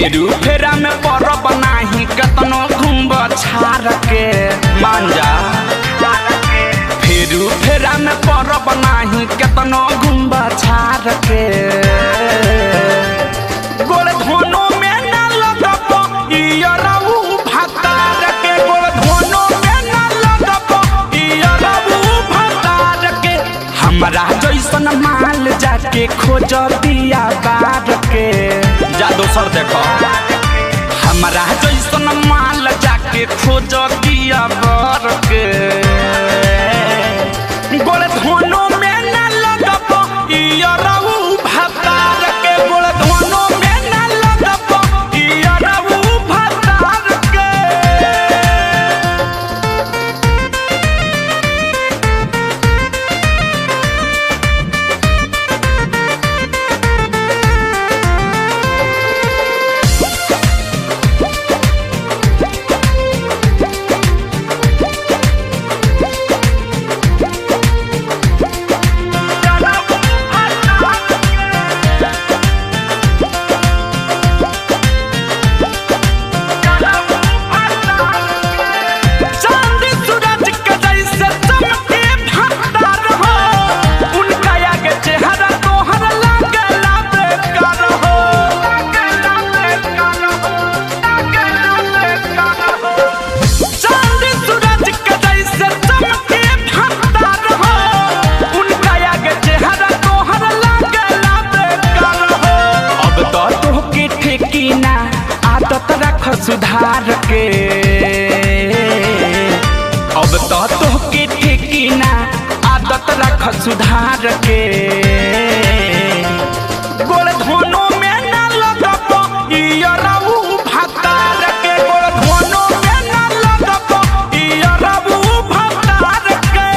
फेरू फेरा में परब नाही कतनो घुम्ब छार के मांजा। फेरू फेरा में परब नाही कतनो घुम्ब छार के गोड़ धोनो में ना लगब इयरऊ भतार के। गोड़ धोनो में ना लगब इयरऊ भतार के। हमरा जैसन माल जाके खोज दिया बार के जा दोसर देखो। हमरा जैसन माल जाके खोज दिया बार के गोड़ धोनो में ना लगब इयरऊ भतार के। गोड़ धोनो में ना लगब इयरऊ भतार के। सुधार के अब तो तोहके ठेकीना आदत रख सुधार के गोड़ धोनो में ना लगब इयरऊ भतार के। गोड़ धोनो में ना लगब इयरऊ भतार के।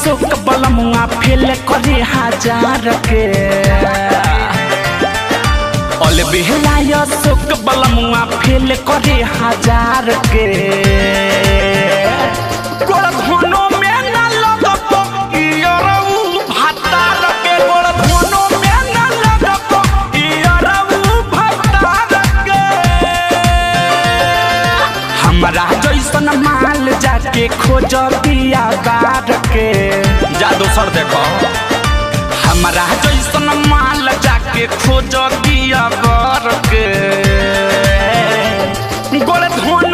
सुख बलमुआ फेल करे हजार के। अल बेहलाय सुख बलमुआ फेल करे हजार के गोड़ धोनो में ना लगब इयरऊ भतार के। गोड़ धोनो में ना लगब इयरऊ भतार के। हमरा जैसन माल जाके खोज दिया बार के जा दोसर देखो। हमरा जैसन माल जाके खोज दिया बार के गोड़ धोनो